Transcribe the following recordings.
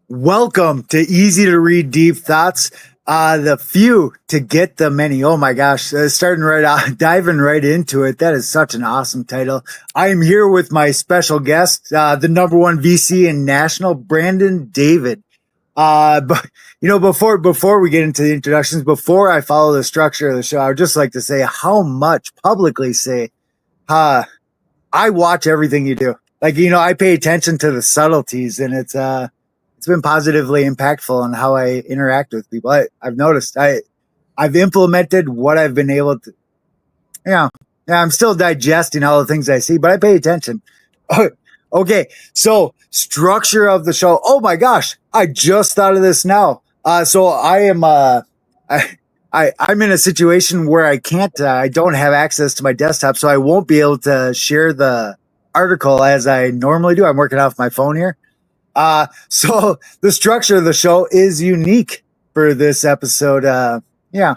Welcome to Easy to Read Deep Thoughts. The few to get the many. Oh my gosh, starting right out, diving right into it. That is such an awesome title. I am here with my special guest, the number one VC in national, Brandon David. But before we get into the introductions, before I follow the structure of the show, I would just like to say how much publicly say, I watch everything you do. I pay attention to the subtleties, and it's been positively impactful on how I interact with people. I've noticed I've implemented what I've been able to. Yeah, I'm still digesting all the things I see, but I pay attention. Okay, so structure of the show. Oh my gosh, I just thought of this now. So I am I'm in a situation where I don't have access to my desktop, so I won't be able to share the article as I normally do. I'm working off my phone here. So the structure of the show is unique for this episode. Yeah.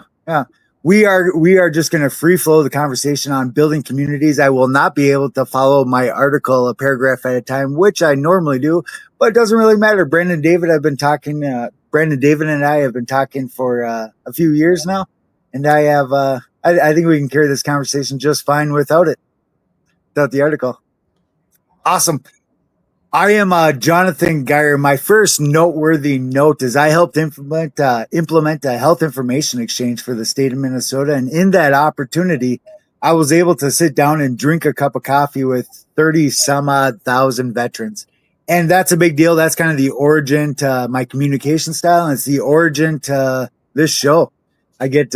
We are just going to free flow the conversation on building communities. I will not be able to follow my article a paragraph at a time, which I normally do, but it doesn't really matter. Brandon David and I have been talking for a few years now, and I think we can carry this conversation just fine without the article. Awesome. I am Jonathan Geyer. My first noteworthy note is I helped implement a health information exchange for the state of Minnesota. And in that opportunity, I was able to sit down and drink a cup of coffee with 30 some odd thousand veterans. And that's a big deal. That's kind of the origin to my communication style. And it's the origin to this show. I get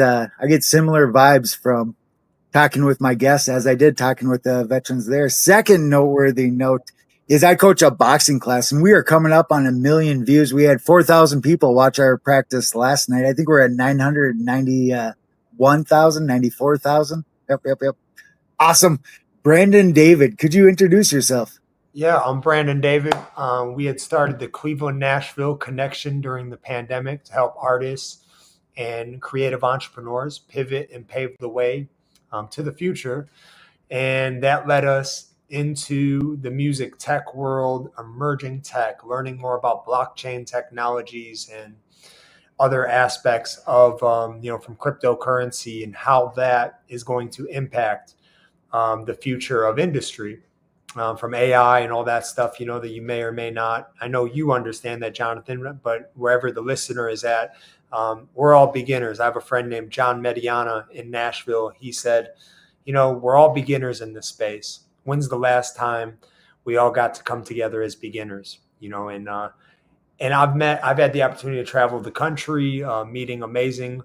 similar vibes from talking with my guests as I did talking with the veterans there. Second noteworthy note is I coach a boxing class, and we are coming up on 1 million views. We had 4,000 people watch our practice last night. I think we're at 991,000, 94,000. Yep. Awesome. Brandon David, could you introduce yourself? Yeah, I'm Brandon David. We had started the Cleveland-Nashville connection during the pandemic to help artists and creative entrepreneurs pivot and pave the way to the future. And that led us into the music tech world, emerging tech, learning more about blockchain technologies and other aspects of, from cryptocurrency and how that is going to impact the future of industry, from AI and all that stuff, that you may or may not. I know you understand that, Jonathan, but wherever the listener is at, we're all beginners. I have a friend named John Mediana in Nashville. He said, we're all beginners in this space. When's the last time we all got to come together as beginners? And I've had the opportunity to travel the country, meeting amazing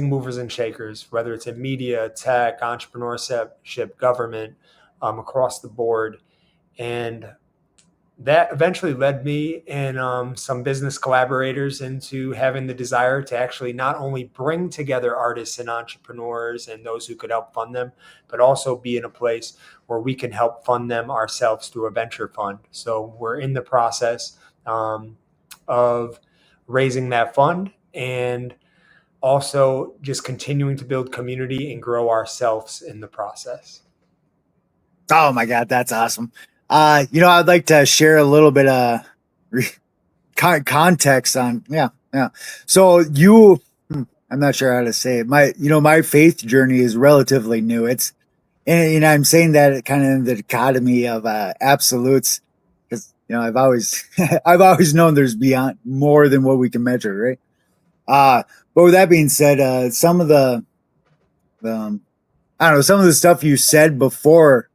movers and shakers, whether it's in media, tech, entrepreneurship, government, across the board. And that eventually led me and some business collaborators into having the desire to actually not only bring together artists and entrepreneurs and those who could help fund them, but also be in a place where we can help fund them ourselves through a venture fund. So we're in the process of raising that fund and also just continuing to build community and grow ourselves in the process. Oh my God, that's awesome. I'd like to share a little bit of context on, yeah. So I'm not sure how to say it. My faith journey is relatively new. And I'm saying that kind of in the dichotomy of absolutes, because I've always known there's beyond more than what we can measure, right? But with that being said, some of the stuff you said before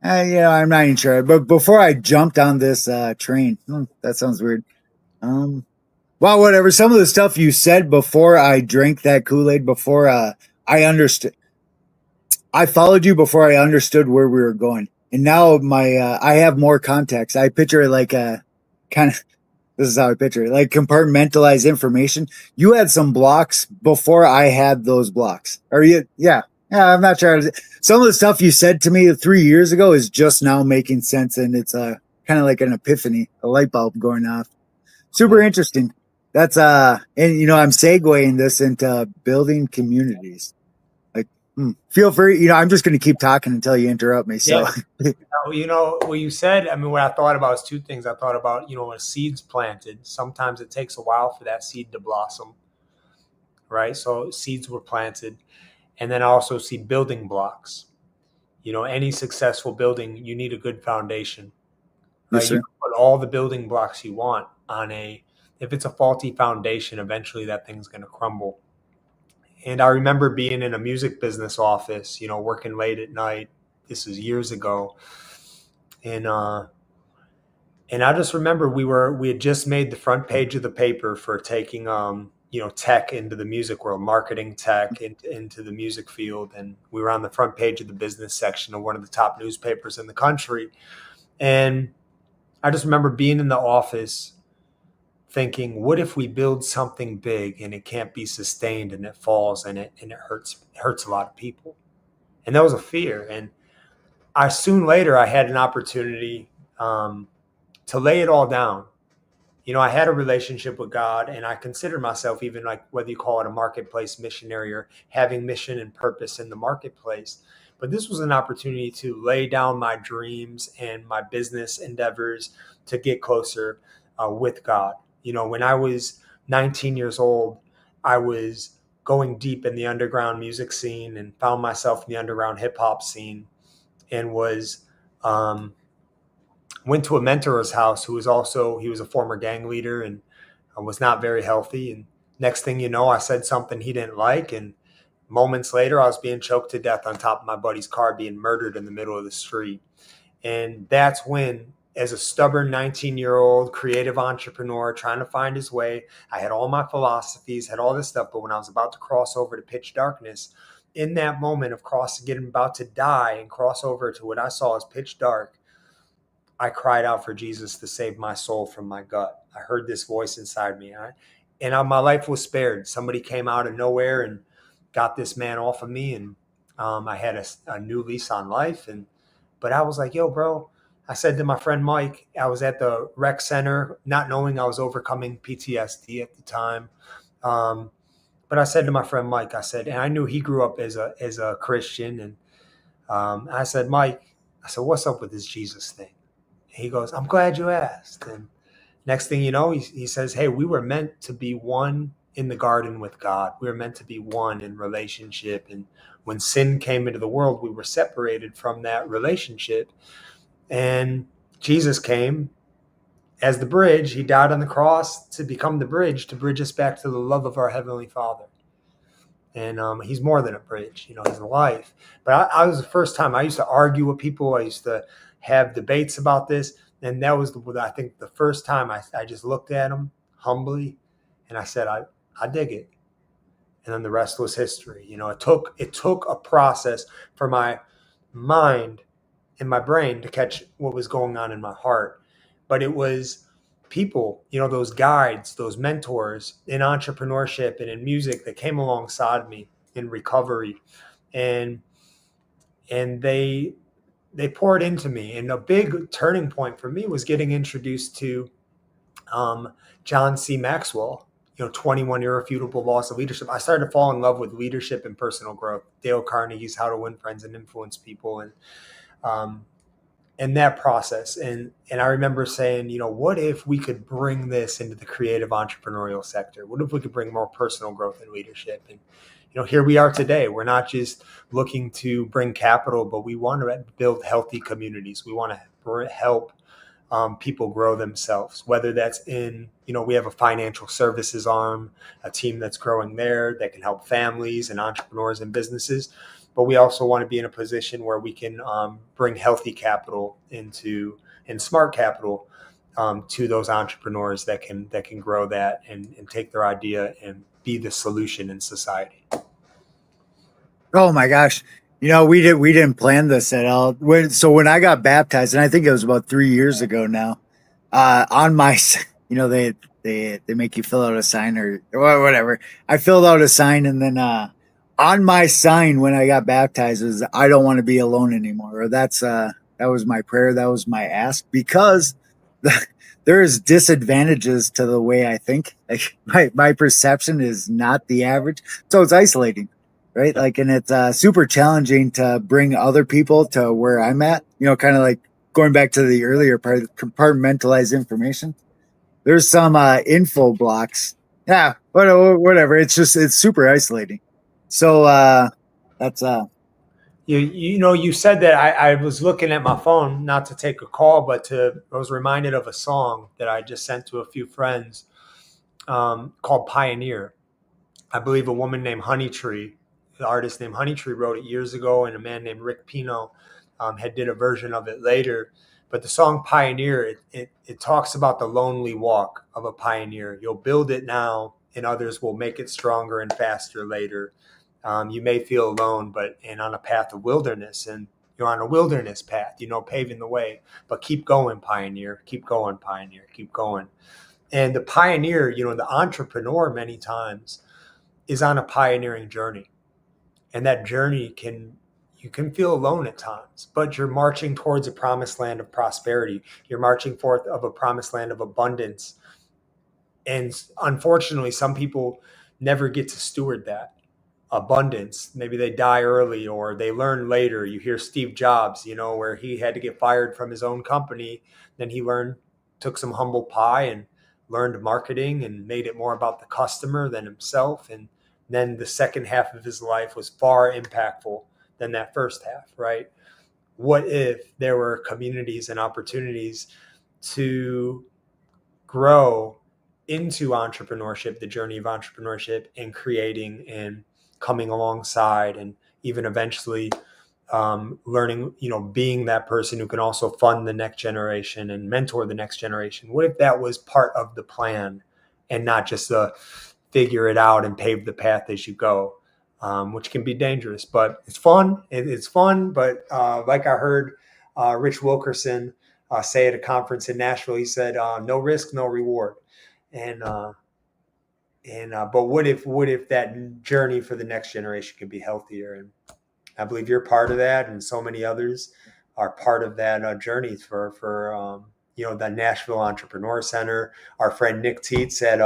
I'm not even sure. But before I jumped on this train, that sounds weird. Well, whatever. Some of the stuff you said before I drank that Kool-Aid, before I understood, I followed you before I understood where we were going, and now I have more context. I picture it like a kind of. This is how I picture it, like compartmentalized information. You had some blocks before I had those blocks. Yeah, I'm not sure. Some of the stuff you said to me 3 years ago is just now making sense, and it's kind of like an epiphany, a light bulb going off. Super interesting. That's I'm segueing this into building communities. Like, Feel free. I'm just going to keep talking until you interrupt me. So, yeah. What you said, I mean, what I thought about is two things. I thought about, when a seed's planted, sometimes it takes a while for that seed to blossom, right? So seeds were planted. And then I also see building blocks. Any successful building, you need a good foundation, right? yes, You sir. can put all the building blocks you want on if it's a faulty foundation, eventually that thing's going to crumble. And I remember being in a music business office, working late at night. This was years ago. And I just remember we had just made the front page of the paper for taking tech into the music world, marketing tech into the music field, and we were on the front page of the business section of one of the top newspapers in the country. And I just remember being in the office thinking, what if we build something big and it can't be sustained and it falls and it hurts a lot of people? And that was a fear. And soon later I had an opportunity to lay it all down. I had a relationship with God, and I consider myself, even like whether you call it a marketplace missionary or having mission and purpose in the marketplace. But this was an opportunity to lay down my dreams and my business endeavors to get closer with God. When I was 19 years old, I was going deep in the underground music scene and found myself in the underground hip hop scene, and went to a mentor's house he was a former gang leader and was not very healthy. And next thing you know, I said something he didn't like. And moments later, I was being choked to death on top of my buddy's car, being murdered in the middle of the street. And that's when, as a stubborn 19-year-old creative entrepreneur trying to find his way, I had all my philosophies, had all this stuff. But when I was about to cross over to pitch darkness, in that moment of getting about to die and cross over to what I saw as pitch dark, I cried out for Jesus to save my soul from my gut. I heard this voice inside me, and my life was spared. Somebody came out of nowhere and got this man off of me, and I had a new lease on life. But I was like, yo, bro, I said to my friend Mike, I was at the rec center, not knowing I was overcoming PTSD at the time. But I said to my friend Mike, and I knew he grew up as a Christian, and I said, Mike, what's up with this Jesus thing? He goes, I'm glad you asked. And next thing you know, he says, hey, we were meant to be one in the garden with God. We were meant to be one in relationship. And when sin came into the world, we were separated from that relationship. And Jesus came as the bridge. He died on the cross to become the bridge, to bridge us back to the love of our Heavenly Father. And he's more than a bridge, he's life. But I was the first time I used to argue with people. I used to have debates about this. And that was, I think, the first time I just looked at him humbly and I said, I dig it. And then the rest was history. It took a process for my mind and my brain to catch what was going on in my heart. But it was people, those guides, those mentors in entrepreneurship and in music that came alongside me in recovery. And they poured into me. And a big turning point for me was getting introduced to John C. Maxwell, 21 Irrefutable Laws of Leadership. I started to fall in love with leadership and personal growth. Dale Carnegie's How to Win Friends and Influence People. And that process. And I remember saying, what if we could bring this into the creative entrepreneurial sector? What if we could bring more personal growth and leadership? And here we are today. We're not just looking to bring capital, but we want to build healthy communities. We want to help people grow themselves, whether that's in, we have a financial services arm, a team that's growing there that can help families and entrepreneurs and businesses. But we also want to be in a position where we can bring healthy capital and smart capital to those entrepreneurs that can grow that and take their idea and be the solution in society. Oh my gosh. We didn't plan this at all. When I got baptized, and I think it was about 3 years ago now, on my, they make you fill out a sign or whatever. I filled out a sign, and then on my sign when I got baptized was, I don't want to be alone anymore. Or that was my prayer. That was my ask, because there's disadvantages to the way I think. Like my perception is not the average. So it's isolating. right? Like, and it's super challenging to bring other people to where I'm at, kind of like going back to the earlier part, compartmentalize information. There's some info blocks. Yeah, whatever. It's super isolating. So that's you said that I was looking at my phone, not to take a call, but I was reminded of a song that I just sent to a few friends called Pioneer. I believe a woman named Honeytree, the artist named Honeytree, wrote it years ago, and a man named Rick Pino had did a version of it later. But the song Pioneer, it talks about the lonely walk of a pioneer. You'll build it now, and others will make it stronger and faster later. You may feel alone, and on a path of wilderness, and you're on a wilderness path, paving the way. But keep going, pioneer. Keep going, pioneer. Keep going. And the pioneer, the entrepreneur, many times is on a pioneering journey, and that journey you can feel alone at times, but you're marching towards a promised land of prosperity. You're marching forth of a promised land of abundance. And unfortunately, some people never get to steward that abundance. Maybe they die early or they learn later. You hear Steve Jobs, where he had to get fired from his own company. Then he took some humble pie and learned marketing and made it more about the customer than himself. And then the second half of his life was far impactful than that first half, right? What if there were communities and opportunities to grow into entrepreneurship, the journey of entrepreneurship, and creating and coming alongside, and even eventually learning, being that person who can also fund the next generation and mentor the next generation? What if that was part of the plan and not just figure it out and pave the path as you go, which can be dangerous, but it's fun. It's fun. But like I heard Rich Wilkerson say at a conference in Nashville, he said, no risk, no reward. And but what if that journey for the next generation can be healthier? And I believe you're part of that, and so many others are part of that journey for the Nashville Entrepreneur Center. Our friend Nick Tietz at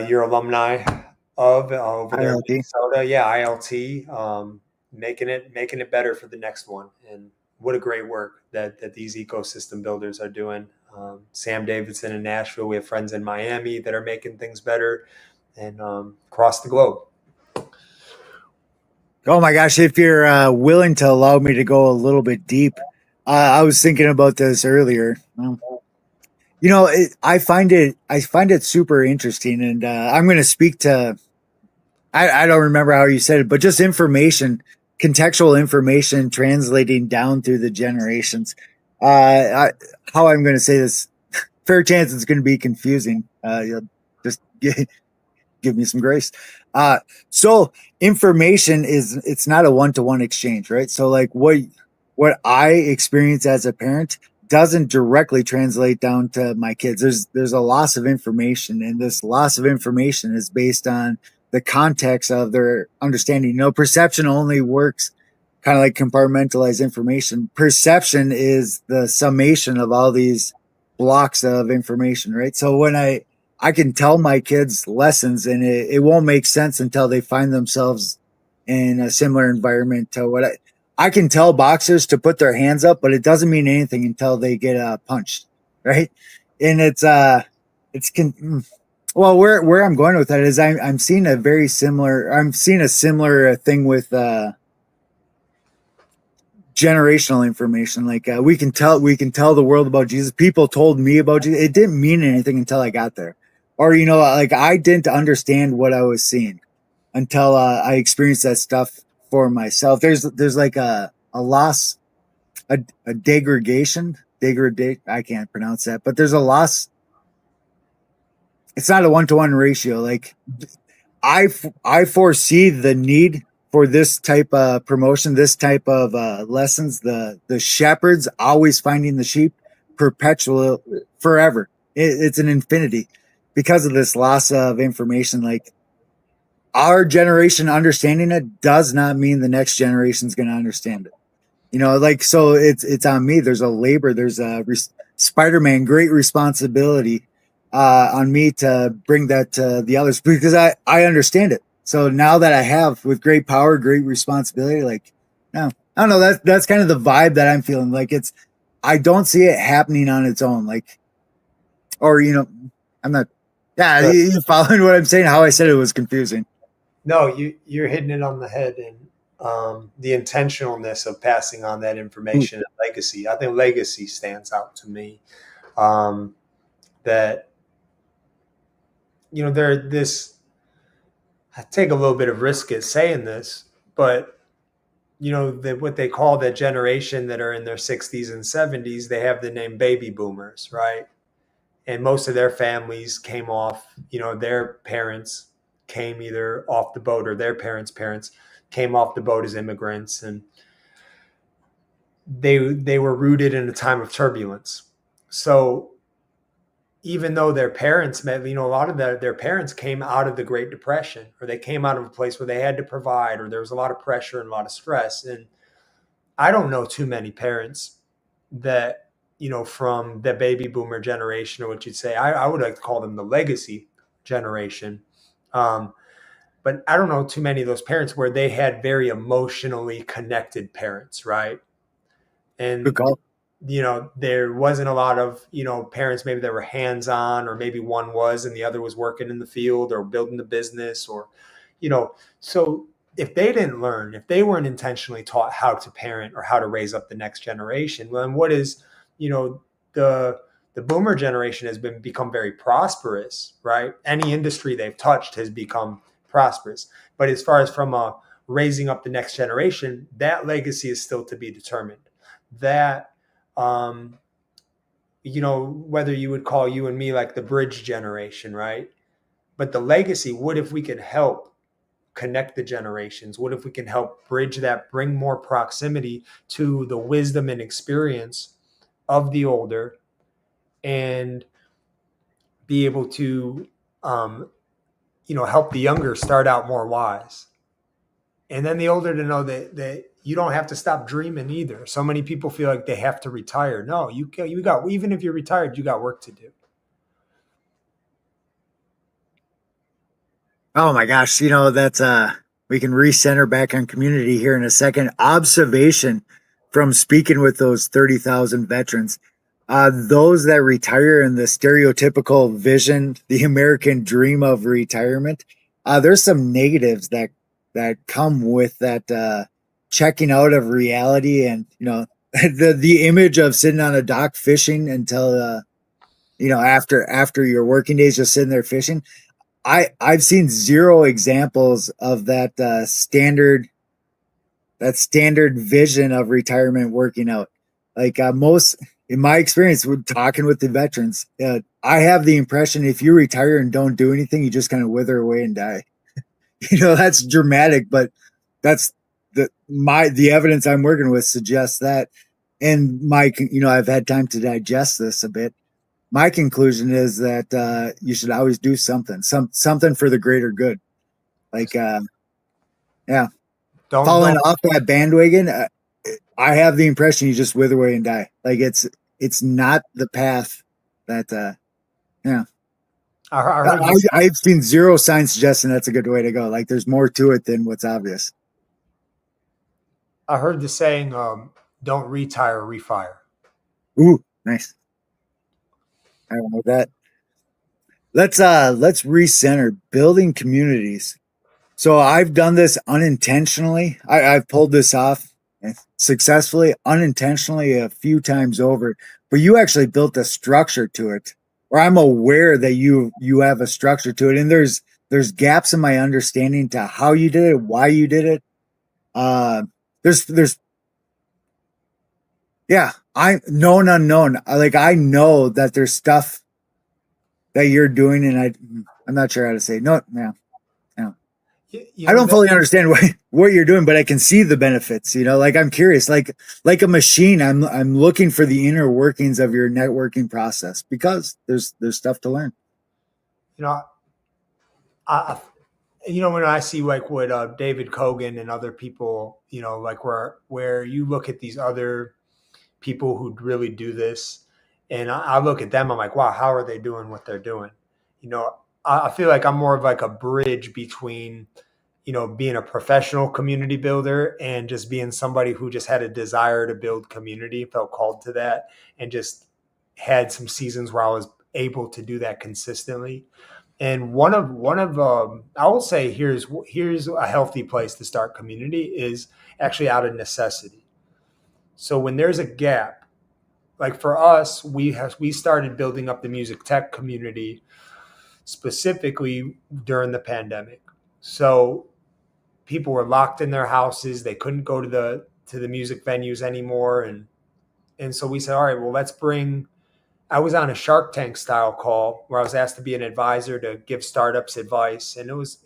your alumni of over there in Minnesota, ILT, making it better for the next one. And what a great work that these ecosystem builders are doing. Sam Davidson in Nashville. We have friends in Miami that are making things better, and across the globe. Oh my gosh, if you're willing to allow me to go a little bit deep, I was thinking about this earlier. I find it super interesting, and I'm going to speak to, I don't remember how you said it, but just information, contextual information translating down through the generations. How I'm going to say this, fair chance it's going to be confusing. Just give me some grace. So information it's not a one-to-one exchange, right? So like what I experience as a parent doesn't directly translate down to my kids. There's a loss of information, and this loss of information is based on the context of their understanding. Perception only works kind of like compartmentalized information. Perception is the summation of all these blocks of information, right? So when I can tell my kids lessons, and it won't make sense until they find themselves in a similar environment to what I can tell boxers to put their hands up, but it doesn't mean anything until they get punched, right? And well, where I'm going with that is I'm seeing a similar thing with generational information. Like we can tell the world about Jesus. People told me about Jesus. It didn't mean anything until I got there, or like I didn't understand what I was seeing until I experienced that stuff for myself. There's like a loss, a degradation. I can't pronounce that, but there's a loss. It's not a one-to-one ratio. Like I foresee the need for this type of promotion, this type of lessons. The shepherds always finding the sheep, perpetual, forever. It's an infinity because of this loss of information. Like our generation understanding it does not mean the next generation is going to understand it. So it's on me. There's a labor. There's a Spider-Man, great responsibility on me to bring that to the others, because I understand it. So now that I have, with great power, great responsibility, like, no, I don't know. That's kind of the vibe that I'm feeling. Like I don't see it happening on its own. Like, or I'm not. Yeah, Right. you following what I'm saying? How I said it was confusing. No, you're hitting it on the head, and the intentionalness of passing on that information and legacy. I think legacy stands out to me. Um, that there this. I take a little bit of risk at saying this, but what they call that generation that are in their 60s and 70s, they have the name baby boomers, right? And most of their families came off, their parents came either off the boat or their parents came off the boat as immigrants, and they were rooted in a time of turbulence. So even though their parents met, a lot of their parents came out of the Great Depression, or they came out of a place where they had to provide, or there was a lot of pressure and a lot of stress. And I don't know too many parents that, from the baby boomer generation, or what you'd say, I would like to call them the legacy generation. But I don't know too many of those parents where they had very emotionally connected parents, right? Good And call. there wasn't a lot of, parents maybe that were hands on, or maybe one was and the other was working in the field or building the business, or, so if they didn't learn, if they weren't intentionally taught how to parent or how to raise up the next generation, well, then what is, the, the boomer generation has become very prosperous, right? Any industry they've touched has become prosperous. But as far as from raising up the next generation, that legacy is still to be determined. That um, whether you would call you and me like the bridge generation, right? But the legacy, what if we could help connect the generations? What if we can help bridge that, bring more proximity to the wisdom and experience of the older, and be able to, help the younger start out more wise? And then the older to know that you don't have to stop dreaming either. So many people feel like they have to retire. No, you got, even if you're retired, you got work to do. Oh my gosh, that's we can recenter back on community here in a second. Observation from speaking with those 30,000 veterans. Those that retire in the stereotypical vision, the American dream of retirement, there's some negatives that come with that checking out of reality, and the image of sitting on a dock fishing until after your working days, just sitting there fishing. I've seen zero examples of that standard vision of retirement working out. Like most, in my experience with talking with the veterans, I have the impression if you retire and don't do anything, you just kind of wither away and die. That's dramatic, but that's the evidence I'm working with suggests that. And I've had time to digest this a bit. My conclusion is that you should always do something for the greater good. Like, yeah, falling Don't off that bandwagon, I have the impression you just wither away and die. Like it's not the path that, yeah. I heard this. I've seen zero signs suggesting that's a good way to go. Like there's more to it than what's obvious. I heard the saying, "Don't retire, refire." Ooh, nice. I don't know that. Let's recenter building communities. So I've done this unintentionally. I've pulled this off successfully, unintentionally a few times over. But you actually built a structure to it, or I'm aware that you have a structure to it, and there's gaps in my understanding to how you did it, why you did it. There's yeah, I known unknown. I know that there's stuff that you're doing, and I'm not sure how to say no. Yeah, yeah. You I know don't that fully understand what you're doing, but I can see the benefits. Like I'm curious, like a machine. I'm looking for the inner workings of your networking process because there's stuff to learn. you know I when I see like what David Kogan and other people, like where you look at these other people who really do this, and I look at them, I'm like, wow, how are they doing what they're doing? I feel like I'm more of like a bridge between being a professional community builder and just being somebody who just had a desire to build community, felt called to that, and just had some seasons where I was able to do that consistently. And I will say here's a healthy place to start community is actually out of necessity. So when there's a gap, like for us, we started building up the music tech community specifically during the pandemic. So people were locked in their houses; they couldn't go to the music venues anymore, and so we said, all right, well, let's bring. I was on a Shark Tank style call where I was asked to be an advisor to give startups advice, and it was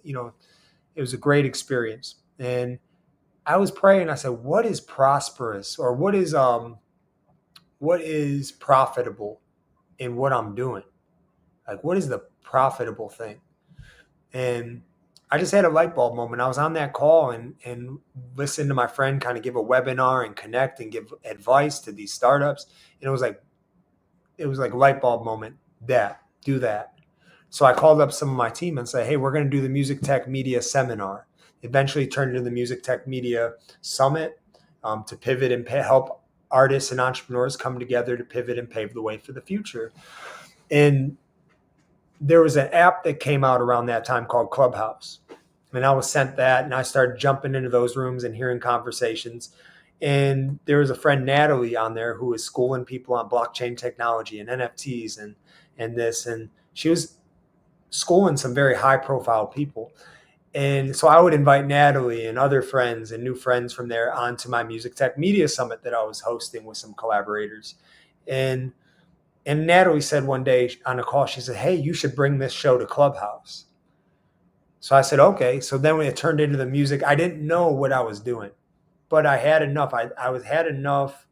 a great experience. And I was praying. I said, what is prosperous, or what is profitable in what I'm doing? Like, what is the profitable thing? And I just had a light bulb moment. I was on that call and listened to my friend kind of give a webinar and connect and give advice to these startups. And it was like light bulb moment. Do that. So I called up some of my team and said, hey, we're going to do the Music Tech Media Seminar. Eventually turned into the Music Tech Media Summit, to pivot and help artists and entrepreneurs come together to pivot and pave the way for the future. And there was an app that came out around that time called Clubhouse. And I was sent that, and I started jumping into those rooms and hearing conversations. And there was a friend, Natalie, on there who was schooling people on blockchain technology and NFTs and this. And she was schooling some very high profile people. And so I would invite Natalie and other friends and new friends from there onto my Music Tech Media Summit that I was hosting with some collaborators. And Natalie said one day on a call, she said, hey, you should bring this show to Clubhouse. So I said, okay. So then when it turned into the music, I didn't know what I was doing, but I had enough. I had enough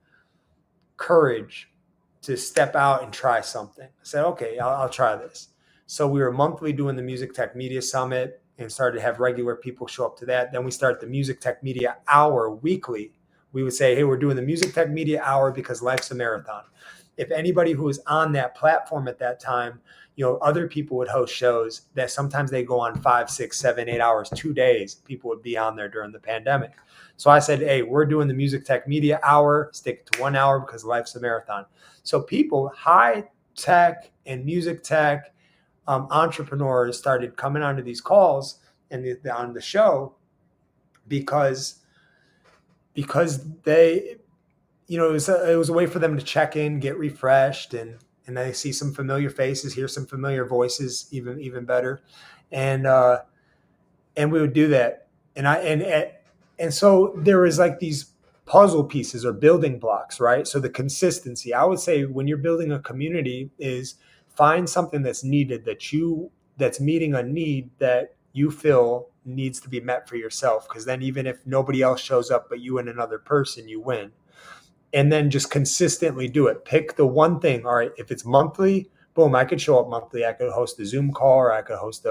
courage to step out and try something. I said, okay, I'll try this. So we were monthly doing the Music Tech Media Summit and started to have regular people show up to that. Then we started the Music Tech Media Hour weekly. We would say, hey, we're doing the Music Tech Media Hour because life's a marathon. If anybody who was on that platform at that time, other people would host shows that sometimes they go on 5, 6, 7, 8 hours, 2 days. People would be on there during the pandemic. So I said, hey, we're doing the Music Tech Media Hour, stick to 1 hour because life's a marathon. So people, high tech and music tech entrepreneurs started coming onto these calls and on the show because they, it was a way for them to check in, get refreshed, and they see some familiar faces, hear some familiar voices, even better, and we would do that, and so there was like these puzzle pieces or building blocks, right? So the consistency, I would say, when you're building a community, is find something that's needed, that's meeting a need that you feel needs to be met for yourself, because then even if nobody else shows up but you and another person, you win. And then just consistently do it. Pick the one thing. All right, if it's monthly, boom, I could show up monthly. I could host a Zoom call, or I could host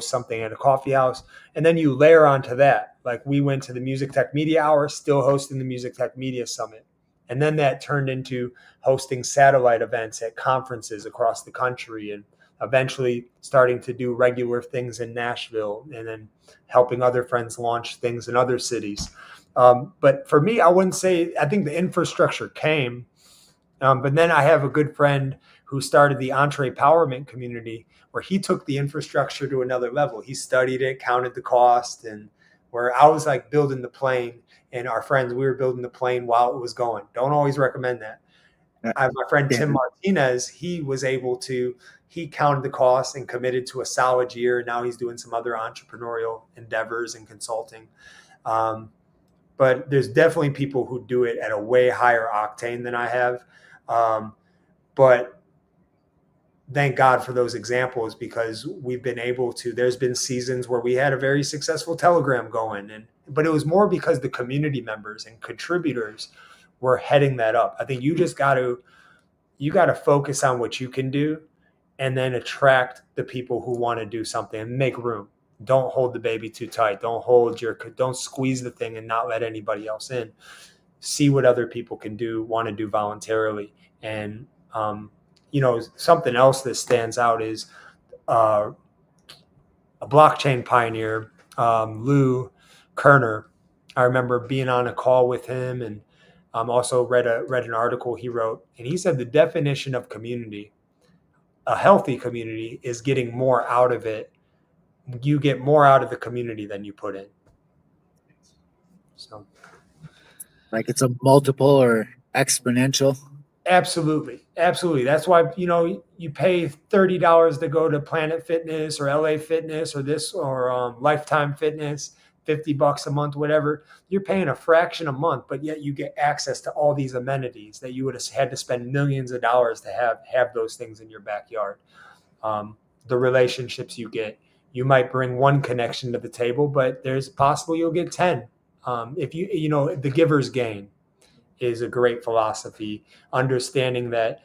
something at a coffee house. And then you layer onto that. Like we went to the Music Tech Media Hour, still hosting the Music Tech Media Summit. And then that turned into hosting satellite events at conferences across the country, and eventually starting to do regular things in Nashville, and then helping other friends launch things in other cities. But for me, I think the infrastructure came, but then I have a good friend who started the EntrePowerment community, where he took the infrastructure to another level. He studied it, counted the cost, and where I was like building the plane, and our friends, we were building the plane while it was going. Don't always recommend that. I have my friend Tim Martinez. He counted the cost and committed to a solid year. Now he's doing some other entrepreneurial endeavors and consulting. But there's definitely people who do it at a way higher octane than I have. But thank God for those examples, because we've been able to, there's been seasons where we had a very successful Telegram going, but it was more because the community members and contributors were heading that up. I think you got to focus on what you can do, and then attract the people who want to do something and make room. Don't hold the baby too tight. Don't squeeze the thing and not let anybody else in. See what other people can do, want to do voluntarily. And, something else that stands out is a blockchain pioneer Lou Kerner. I remember being on a call with him, and also read an article he wrote, and he said the definition of community, a healthy community, is getting more out of it. You get more out of the community than you put in. So, Like it's a multiple or exponential. absolutely, absolutely. That's why you pay $30 to go to Planet Fitness or LA Fitness or this or Lifetime Fitness, $50 a month, whatever. You're paying a fraction a month, but yet you get access to all these amenities that you would have had to spend millions of dollars to have those things in your backyard. The relationships you get, you might bring one connection to the table, but there's possible you'll get 10. If the giver's gain is a great philosophy, understanding that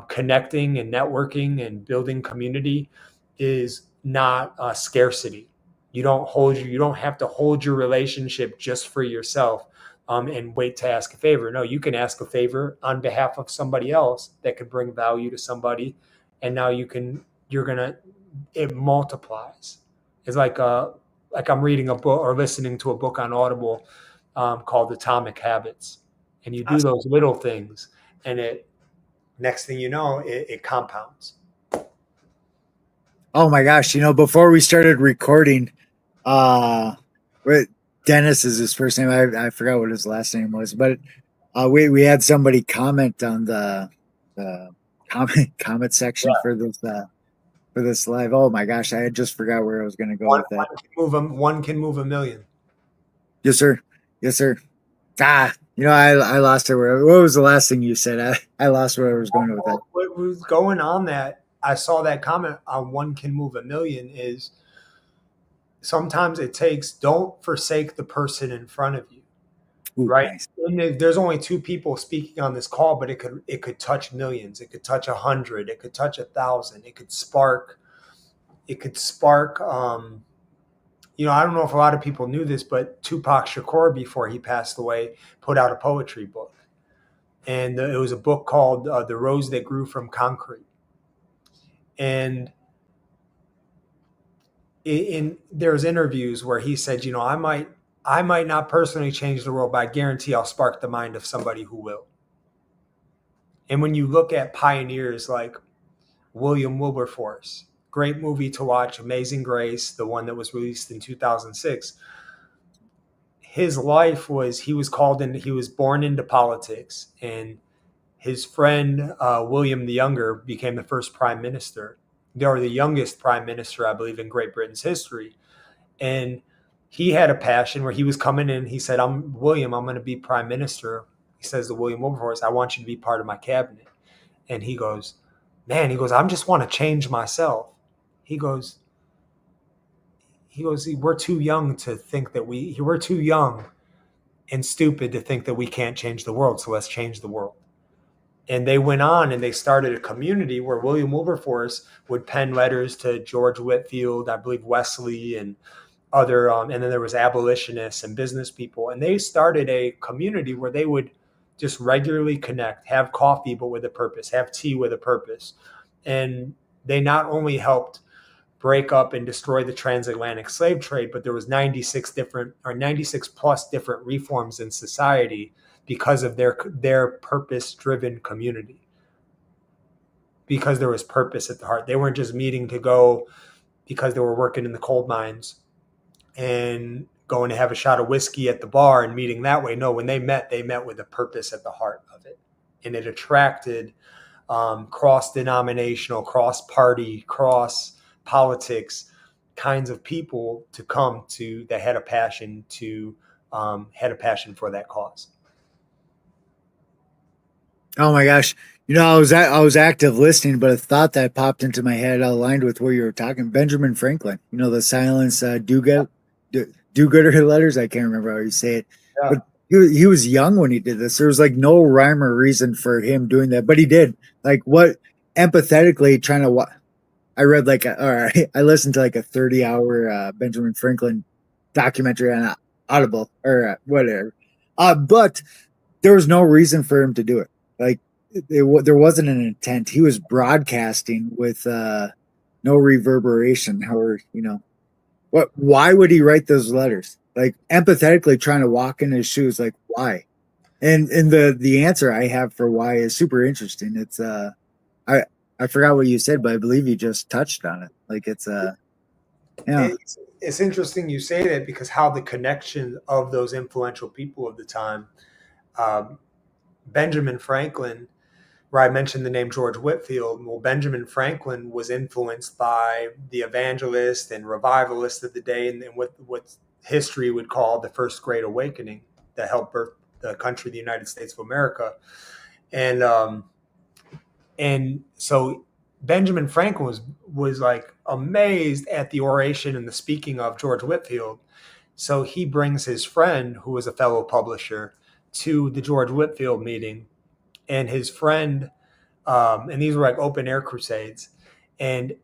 connecting and networking and building community is not a scarcity. You don't have to hold your relationship just for yourself and wait to ask a favor. No, you can ask a favor on behalf of somebody else that could bring value to somebody, and now it multiplies. It's like I'm reading a book or listening to a book on Audible called Atomic Habits, and you do those little things, and next thing you know, it compounds. Oh my gosh! Before we started recording, uh, Dennis is his first name. I forgot what his last name was, but we had somebody comment on the comment section for this live. Oh my gosh, I had just forgot where I was going to go with that. One can move a million. Yes, sir. Yes, sir. I lost it. What was the last thing you said? I lost where I was going with that. What was going on that I saw that comment on one can move a million is sometimes it takes, don't forsake the person in front of you. Ooh, right. Nice. And there's only 2 people speaking on this call, but it could touch millions. It could touch 100. It could touch 1,000. It could spark. I don't know if a lot of people knew this, but Tupac Shakur, before he passed away, put out a poetry book. And it was a book called The Rose That Grew from Concrete. And there's interviews where he said, I might not personally change the world, but I guarantee I'll spark the mind of somebody who will. And when you look at pioneers like William Wilberforce, great movie to watch, Amazing Grace, the one that was released in 2006. His life was, he was born into politics, and his friend, William the Younger, became the first prime minister, or the youngest prime minister, I believe, in Great Britain's history. And he had a passion where he was coming in. He said, I'm going to be prime minister. He says to William Wilberforce, I want you to be part of my cabinet. And he goes, I just want to change myself. He goes, we're too young to think that we're too young and stupid to think that we can't change the world. So let's change the world. And they went on and they started a community where William Wilberforce would pen letters to George Whitefield, I believe Wesley, and other, and then there was abolitionists and business people. And they started a community where they would just regularly connect, have coffee, but with a purpose, have tea with a purpose. And they not only helped break up and destroy the transatlantic slave trade, but there was 96 plus different reforms in society because of their purpose-driven community. Because there was purpose at the heart. They weren't just meeting to go because they were working in the coal mines and going to have a shot of whiskey at the bar and meeting that way. No, when they met with a purpose at the heart of it. And it attracted cross-denominational, cross-party, cross-politics kinds of people to come to that had a passion for that cause. Oh my gosh. I was active listening, but a thought that popped into my head aligned with what you were talking. Benjamin Franklin, the silence do-gooder letters. I can't remember how you say it. Yeah. But he was young when he did this. There was like no rhyme or reason for him doing that, but he did. Like what empathetically trying to I read I listened to like a 30-hour Benjamin Franklin documentary on Audible or whatever. But there was no reason for him to do it. Like there wasn't an intent. He was broadcasting with no reverberation. However, Why would he write those letters? Like empathetically trying to walk in his shoes, like why? And the answer I have for why is super interesting. It's I I forgot what you said, but I believe you just touched on it. Like it's yeah. It's interesting you say that because how the connection of those influential people of the time, um, Benjamin Franklin, where I mentioned the name George Whitefield. Well, Benjamin Franklin was influenced by the evangelist and revivalist of the day, and what history would call the First Great Awakening that helped birth the country, the United States of America. And so Benjamin Franklin was like amazed at the oration and the speaking of George Whitefield. So he brings his friend, who was a fellow publisher, to the George Whitefield meeting, and his friend, and these were like open air crusades, and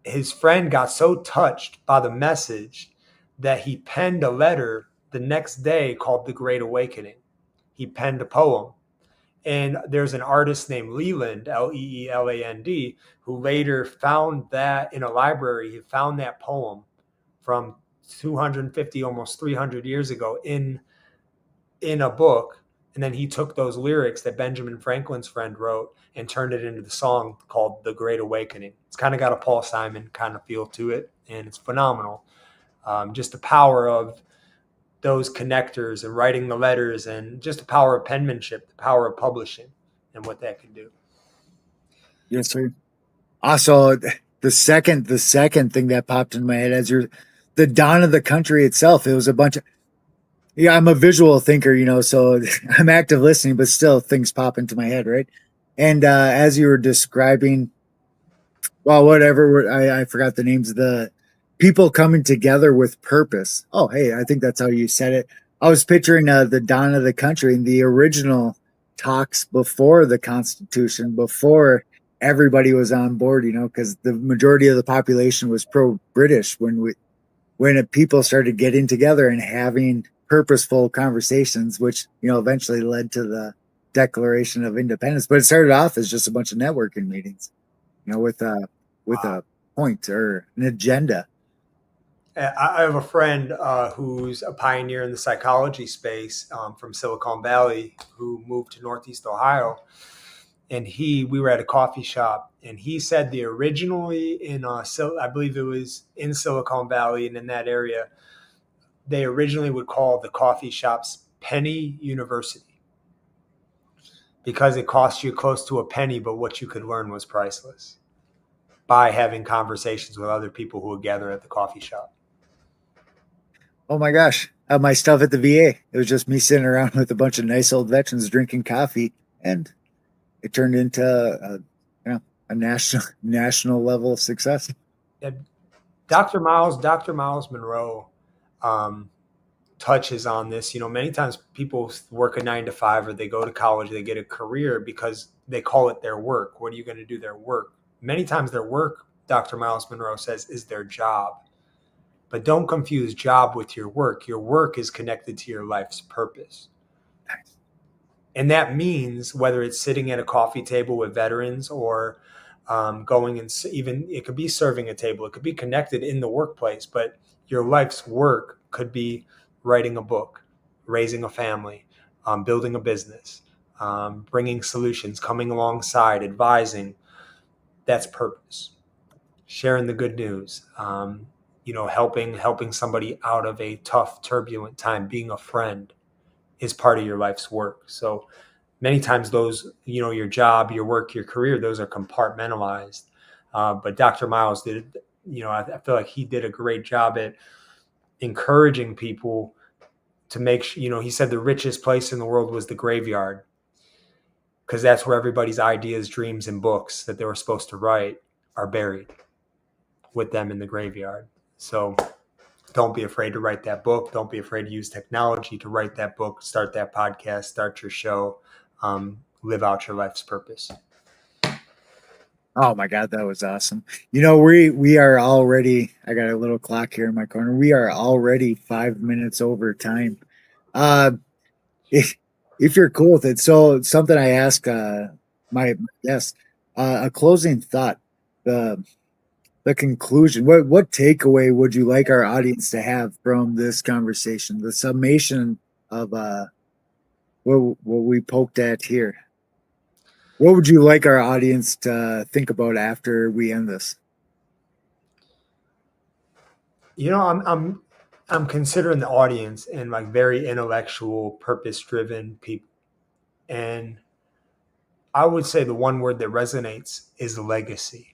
his friend got so touched by the message that he penned a letter the next day called The Great Awakening. He penned a poem. And there's an artist named Leland, Leeland, who later found that in a library. He found that poem from 250, almost 300 years ago in a book. And then he took those lyrics that Benjamin Franklin's friend wrote and turned it into the song called The Great Awakening. It's kind of got a Paul Simon kind of feel to it, and it's phenomenal. Just the power of those connectors and writing the letters, and just the power of penmanship, the power of publishing, and what that can do. Yes, sir. Also, the second thing that popped in my head as the dawn of the country itself, it was a bunch of yeah, I'm a visual thinker, so I'm active listening, but still things pop into my head, right? And as you were describing, well, whatever, I forgot the names of the people coming together with purpose. Oh, hey, I think that's how you said it. I was picturing the dawn of the country and the original talks before the Constitution, before everybody was on board, because the majority of the population was pro-British when people started getting together and having purposeful conversations, which eventually led to the Declaration of Independence. But it started off as just a bunch of networking meetings, with a point or an agenda. I have a friend who's a pioneer in the psychology space, from Silicon Valley, who moved to Northeast Ohio. And we were at a coffee shop, and he said the originally I believe it was in Silicon Valley and in that area, they originally would call the coffee shops penny university, because it cost you close to a penny, but what you could learn was priceless by having conversations with other people who would gather at the coffee shop. Oh my gosh, my stuff at the VA. It was just me sitting around with a bunch of nice old veterans drinking coffee, and it turned into a national level of success. And Dr. Miles Monroe, um, touches on this. Many times people work a 9 to 5, or they go to college, they get a career because they call it their work. What are you going to do their work? Many times their work, Dr. Miles Monroe says, is their job. But don't confuse job with your work. Your work is connected to your life's purpose. And that means whether it's sitting at a coffee table with veterans, or going and even it could be serving a table. It could be connected in the workplace, but your life's work could be writing a book, raising a family, building a business, bringing solutions, coming alongside, advising. That's purpose. Sharing the good news, helping somebody out of a tough, turbulent time, being a friend is part of your life's work. So many times those, your job, your work, your career, those are compartmentalized. But Dr. Miles did, I feel like he did a great job at encouraging people to make sure, he said the richest place in the world was the graveyard, because that's where everybody's ideas, dreams, and books that they were supposed to write are buried with them in the graveyard. So don't be afraid to write that book. Don't be afraid to use technology to write that book, start that podcast, start your show, live out your life's purpose. Oh my God, that was awesome. We are already, I got a little clock here in my corner. We are already 5 minutes over time. Uh, if you're cool with it. So something I ask my guests, a closing thought. The the conclusion, what takeaway would you like our audience to have from this conversation? The summation of what we poked at here. What would you like our audience to think about after we end this? You know, I'm considering the audience and like very intellectual, purpose-driven people, and I would say the one word that resonates is legacy.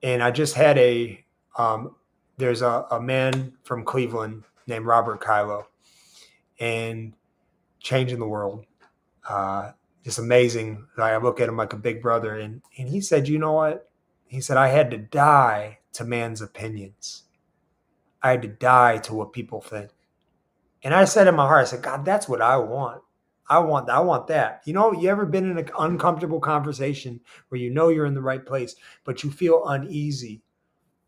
And I just had there's a man from Cleveland named Robert Kylo, and changing the world. Just amazing. I look at him like a big brother. And he said, you know what? He said, I had to die to man's opinions. I had to die to what people think. And I said in my heart, I said, God, that's what I want. I want that. You know, you ever been in an uncomfortable conversation where you know you're in the right place, but you feel uneasy?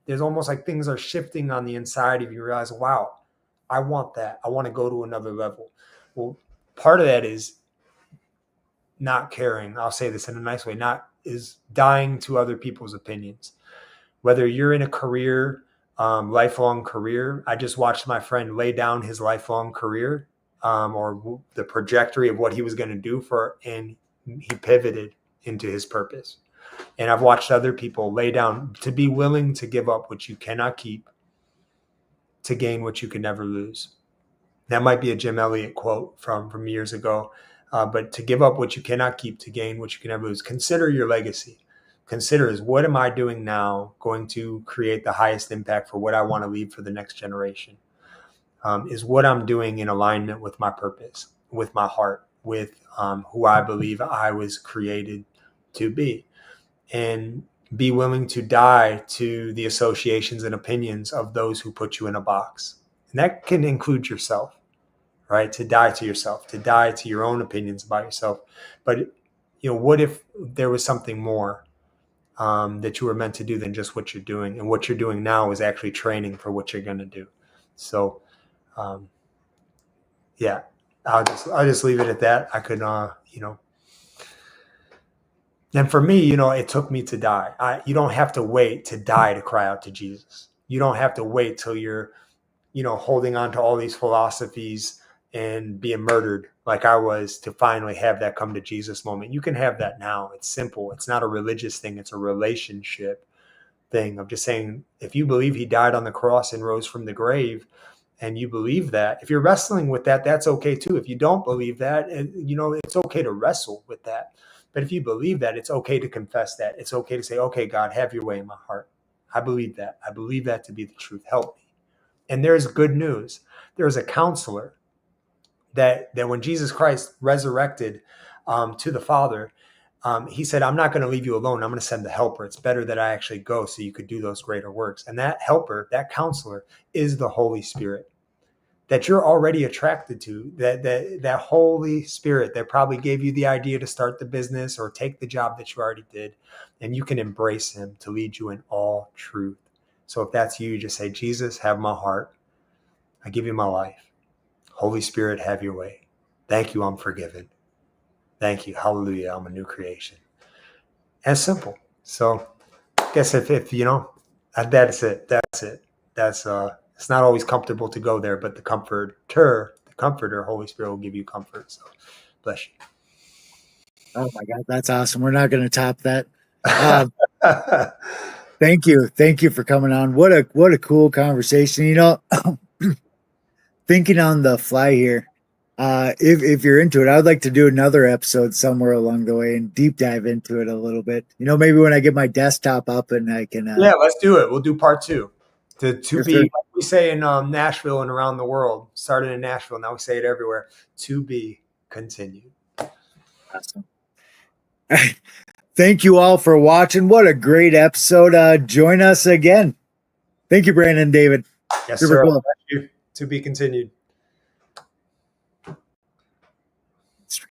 There's almost like things are shifting on the inside of you. You realize, wow, I want that. I want to go to another level. Well, part of that is not caring. I'll say this in a nice way, is dying to other people's opinions. Whether you're in a career, lifelong career, I just watched my friend lay down his lifelong career, or the trajectory of what he was going to do and he pivoted into his purpose. And I've watched other people lay down to be willing to give up what you cannot keep to gain what you can never lose. That might be a Jim Elliott quote from years ago. But to give up what you cannot keep to gain what you can never lose. Consider your legacy. Consider is what am I doing now going to create the highest impact for what I want to leave for the next generation? Is what I'm doing in alignment with my purpose, with my heart, with who I believe I was created to be, and be willing to die to the associations and opinions of those who put you in a box. And that can include yourself. Right? To die to yourself, to die to your own opinions about yourself. But, you know, what if there was something more that you were meant to do than just what you're doing? And what you're doing now is actually training for what you're going to do. So, yeah, I'll just leave it at that. I could, you know, and for me, you know, it took me to die. You don't have to wait to die to cry out to Jesus. You don't have to wait till you're, you know, holding on to all these philosophies and being murdered like I was to finally have that come to Jesus moment. You can have that now. It's simple. It's not a religious thing. It's a relationship thing of just saying, if you believe he died on the cross and rose from the grave, and you believe that, if you're wrestling with that, that's okay too. If you don't believe that, you know, it's okay to wrestle with that. But if you believe that, it's okay to confess that. It's okay to say, okay, God, have your way in my heart. I believe that. I believe that to be the truth. Help me. And there's good news. There's a counselor that when Jesus Christ resurrected to the Father, he said, I'm not going to leave you alone. I'm going to send the helper. It's better that I actually go so you could do those greater works. And that helper, that counselor, is the Holy Spirit that you're already attracted to, that Holy Spirit that probably gave you the idea to start the business or take the job that you already did. And you can embrace him to lead you in all truth. So if that's you, just say, Jesus, have my heart. I give you my life. Holy Spirit, have your way. Thank you, I'm forgiven. Thank you, hallelujah, I'm a new creation. As simple. So I guess if you know, that's it. That's it's not always comfortable to go there, but the comforter, Holy Spirit will give you comfort. So bless you. Oh my God, that's awesome. We're not going to top that. Thank you for coming on. What a cool conversation. You know, thinking on the fly here, if you're into it, I'd like to do another episode somewhere along the way and deep dive into it a little bit. You know, maybe when I get my desktop up and I can. Yeah, let's do it. We'll do part 2. To be, sure. like we say in Nashville and around the world, started in Nashville, now we say it everywhere, to be continued. Awesome. Thank you all for watching. What a great episode. Join us again. Thank you, Brandon and David. Yes, Super sir. cool. To be continued.